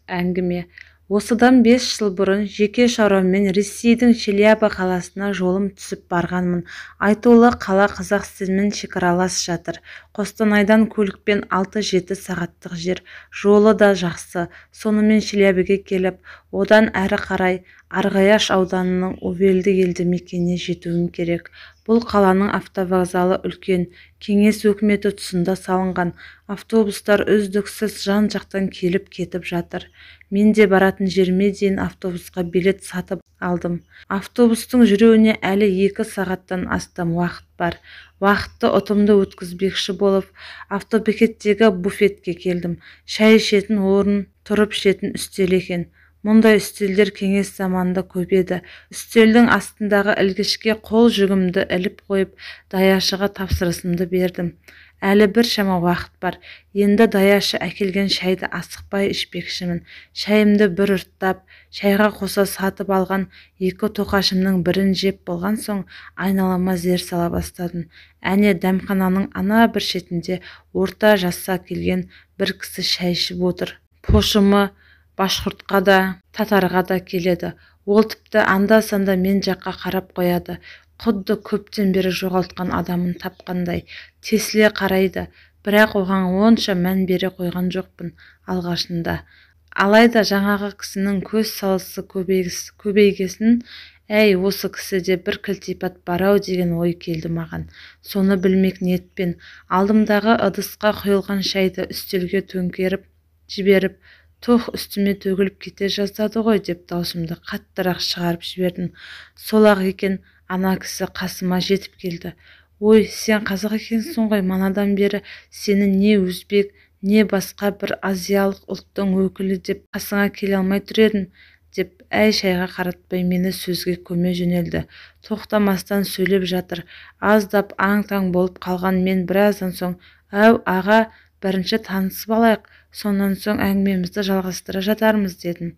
әңгіме. Осыдан 5 жыл бұрын жеке шаруаммен Ресейдің Челябі қаласына жолым түсіп барғанмын. Айтулы қала Қазақстанмен шекаралас жатыр. Қостанайдан көлікпен 6-7 сағаттық жер. Жолы да жақсы. Сонымен Челябіге келіп, одан әрі қарай Арғаяш ауданының Увелді елді мекеніне жетуім керек. Бұл қаланың автовокзалы үлкен, кеңес өкіметі тұсында салынған. Автобустар үздіксіз жан-жақтан келіп кетіп жатыр. Мен де баратын жеріме дейін автобусқа билет сатып алдым. Автобустың жүруіне әлі 2 сағаттан астам уақыт бар. Уақытты ұтымды өткізбекші болып, автобекеттегі буфетке келдім. Шай ішетін орын, тұрып ішетін үстел екен. Мұндай үстелдер кеңес заманында көп еді. Үстелдің астындағы ілгішке қол жүгімді іліп қойып, даяшыға тапсырысымды бердім. Әлі бір шама уақыт бар. Енді даяшы әкелген шайды асықпай ішпекшімін. Шайымды бір ұрттап, шайға қоса сатып алған 2 тоқашымның бірін жеп болған соң айналама зер сала бастадым. Әне дәмхананың ана бір шетінде орта жасқа келген бір кісі шай ішіп отыр. Пошымы башқұртқа да, татарға да келеді. Ол тіпті анда-санда мен жаққа қарап қояды. Құдды көптен бері жоғалтқан адамын тапқандай тесіле қарайды. Бірақ оған онша мән бере қойған жоқпын алғашында. Алайда жаңағы кісінің көз салысы көбейгесін, әй, осы кісіде бір кілтипат бар-ау деген ой келді маған. Соны білмек ниетпен алдымдағы ыдысқа құйылған шайды үстелге төңкеріп жіберіп, «Тух, үстіме төгіліп кете жаздады ғой» деп даусымды қаттырақ шығарып жібердім. Сол-ақ екен, ана кісі қасыма жетіп келді. «Ой, сен қазақ екенсің ғой, манадан бері сені не өзбек, не басқа бір азиялық ұлттың өкілі деп қасыңа келе алмай тұр едім» деп әй шайға қаратпай мені сөзге көме жөнелді. Тоқтамастан сөйлеп жатыр. Аздап аң-таң болып қалған мен біраздан соң, «Әу, аға, бірінші танысып алайық, сонан соң әңгімемізді жалғастыра жатармыз» дедім.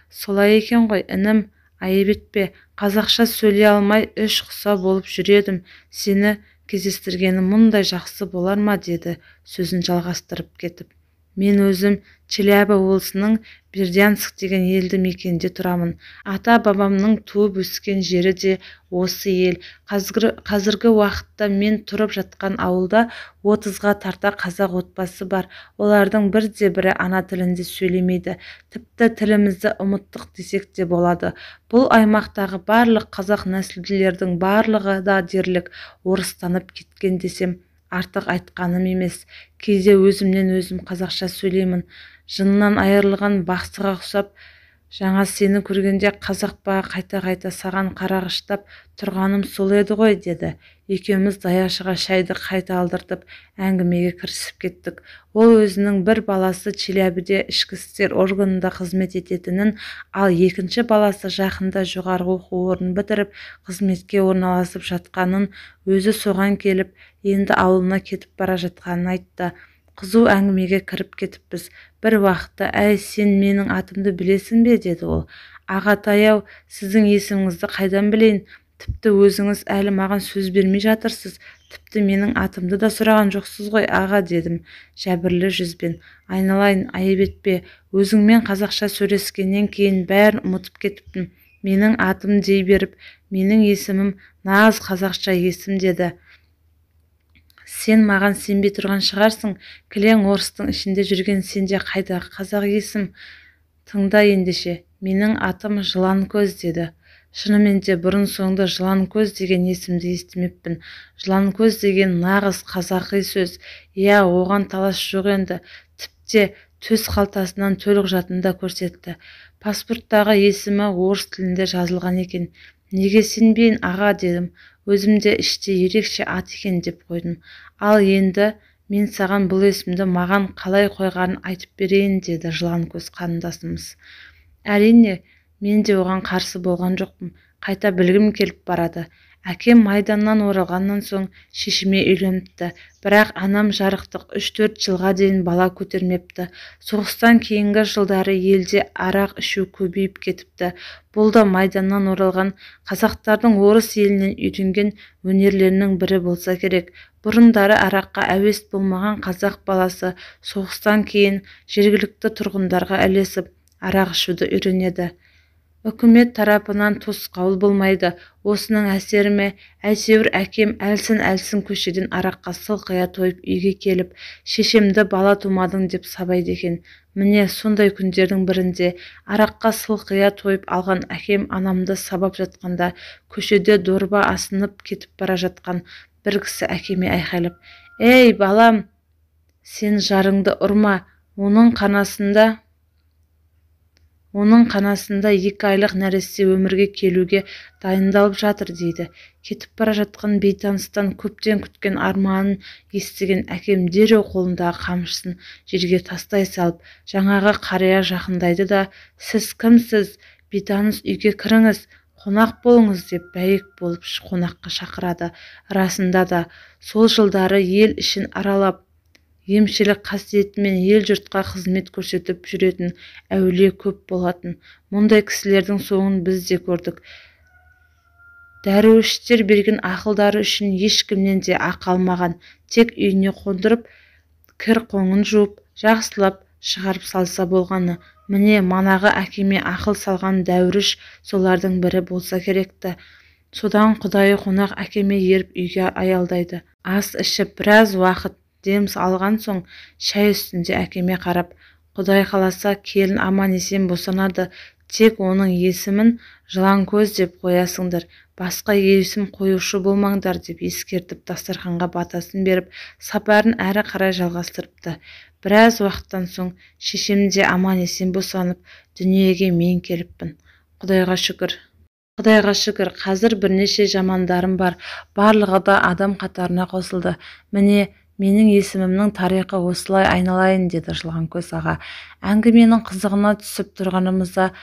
Солай екен ғой, інім, айып етпе, қазақша сөйлей алмай үш құса болып жүредім. Сені кездестіргені мұндай жақсы болар ма, деді сөзін жалғастырып кетіп. Мен өзім Челябі облысының Бердянск деген елді мекенде тұрамын. Ата-бабамның туып өскен жері де осы ел. Қазіргі уақытта мен тұрып жатқан ауылда 30-ға тарта қазақ отбасы бар. Олардың бірде-бірі ана тілінде сөйлемейді. Тіпті тілімізді ұмыттық десек те болады. Бұл аймақтағы барлық қазақ нәсілділердің барлығы да дерлік орыстанып кеткен десем артық айтқаным емес. Кейде өзімнен өзім қазақша сөйлеймін. Жынынан айырылған бақсыға ұқсап, жаңа сені көргенде қазақ па, қайта-қайта саған қарағыштап тұрғаным сол еді ғой, деді. Екеуміз даяшыға шайды қайта алдыртып, әңгімеге кірісіп кеттік. Ол өзінің бір баласы Челябіде ішкі істер органында қызмет ететінін, ал екінші баласы жақында жоғары оқу орнын бітіріп, қызметке орналасып жатқанын, өзі соған келіп, енді ауылына кетіп бара жатқанын айтты. Қызу әңгімеге кіріп кетіппіз. Бір уақытта, «Әй, сен менің атымды білесің бе?» деді ол. «Ағатай-ау, сіздің есіміңізді қайдан білейін? Тіпті өзіңіз әлі маған сөз бермей жатырсыз. Тіпті менің атымды да сұраған жоқсыз ғой, аға», дедім жәбірлі жүзбен. «Айналайын, айып етпе, өзіңмен қазақша сөйлескеннен кейін бәрін ұмытып кетіппін. Менің атым дей беріп, менің есімім нағыз қазақша есім», деді. «Сен маған сенбей тұрған шығарсың, кілең орыстың ішінде жүрген сенде қайдағы қазақ есім? Тыңда ендеше, менің атым Жыланкөз», деді. Шынымен де бұрын-соңды Жыланкөз деген есімді естімеппін. Жыланкөз деген нағыз қазақи сөз. Иә, оған талас жоқ енді. Тіпте төс қалтасынан төлқұжатын да көрсетті. Паспорттағы есімі орыс тілінде жазылған екен. «Неге сенбейін, аға?» дедім. Өзімде іште ерекше ат екен деп қойдым. «Ал енді мен саған бұл есімді маған қалай қойғанын айтып берейін», деді Жыланкөз қарындасымыз. Әрине, мен де оған қарсы болған жоқпын. Қайта білгім келіп барады. Әкем Майданнан оралғаннан соң шешеме үйленіпті, бірақ анам жарықтық 3-4 жылға дейін бала көтермепті. Соғыстан кейінгі жылдары елде арақ ішу көбейіп кетіпті. Бұл да Майданнан оралған қазақтардың орыс елінен үйренген өнерлерінің бірі болса керек. Бұрындары араққа әуес болмаған қазақ баласы соғыстан кейін жергілікті тұрғындарға ілесіп арақ ішуді үйренеді. Үкімет тарапынан тосқауыл болмайды. Осының әсері ме, әйтеуір әкем әлсін көшеден араққа сылқия тойып үйге келіп, шешемді бала тумадың деп сабайды екен. Міне сондай күндердің бірінде араққа сылқия тойып алған әкем анамды сабап жатқанда, көшеде дорба асынып кетіп бара жатқан бір кісі әкеме айқайлап: «Ей балам, сен жарыңды ұрма, оның қанасында 2 айлық нәресте өмірге келуге дайындалып жатыр» дейді. Кетіп бара жатқан бейтаныстан көптен күткен арманын естіген әкем дереу қолындағы қамшысын жерге тастай салып, жаңағы қария жақындайды да: «Сіз кімсіз? Бейтаныс үйге кіріңіз, қонақ болыңыз» деп бәйек болып қонаққа шақырады. Расында да сол жылдары ел ішін аралап, емшілік қасиетімен ел-жұртқа қызмет көрсетіп жүретін әулие көп болатын. Мұндай кісілердің соңын біз де көрдік. Дәруіштер берген ақылдары үшін ешкімнен де ақы алмаған, тек үйіне қондырып, кір-қоңын жуып, жақсылап шығарып салса болғаны. Міне манағы әкеме ақыл салған дәуіріш солардың бірі болса керекті. Содан құдайы қонақ әкеме еріп үйге аялдайды. Ас ішіп біраз уақыт дем алған соң шай үстінде әкеме қарап: «Құдай қаласа келін аман-есен босанады, тек оның есімін Жыланкөз деп қоясыңдар, басқа есім қоюшы болмаңдар» деп ескертіп дастарханға батасын беріп, сапарын әрі қарай жалғастырыпты. Біраз уақыттан соң шешем де аман-есен босанып, дүниеге мен келіппін. Құдайға шүкір, қазір бірнеше жамандарым бар, барлығы да адам қатарына қосылды. Міне менің есімімнің тарихы осылай айналайын, деді Жыланкөз аға. Әңгіменің қызығына түсіп тұрғанымызда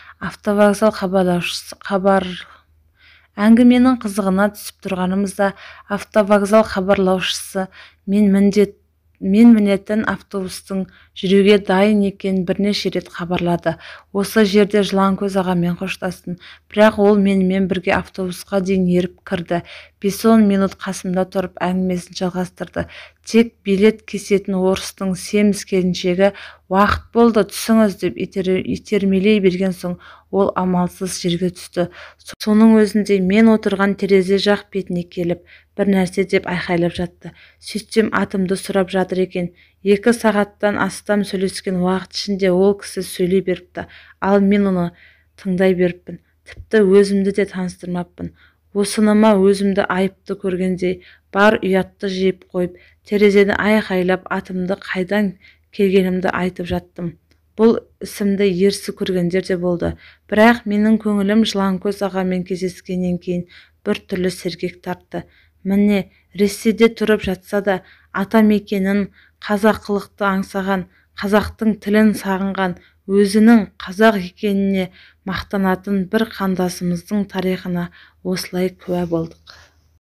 автовокзал хабарлаушысы мен мінетін автобустың жүруге дайын екенін бірнеше рет хабарлады. Осы жерде Жыланкөз ағамен қоштастым, бірақ ол менімен бірге автобусқа дейін еріп кірді. 5-10 минут қасымда тұрып әңгімесін жалғастырды. Тек билет кесетін орыстың семіз келіншегі: «Уақыт болды, түсіңіз» деп итермелей берген соң ол амалсыз жерге түсті. Соның өзінде мен отырған терезе жақ бетіне келіп, бір нәрсе деп айқайлап жатты. Сөйтсем атымды сұрап жатыр екен. 2 сағаттан астам сөйлескен уақыт ішінде ол кісі сөйлей беріпті, ал мен оны тыңдай беріппін. Тіпті өзімді де таныстырмаппын. Осыныма өзімді айыпты көргендей, бар ұятты жиып қойып, терезені айқайлап атымды қайдан келгенімді айтып жаттым. Бұл ісімді ерсі көргендер де болды. Бірақ менің көңілім Жыланкөз ағамен кездескеннен кейін бір түрлі сергек тартты. Міне Ресейде тұрып жатса да, атамекенін, қазақылықты аңсаған, қазақтың тілін сағынған, өзінің қазақ екеніне мақтанатын бір қандасымыздың тарихына осылай куә болдық.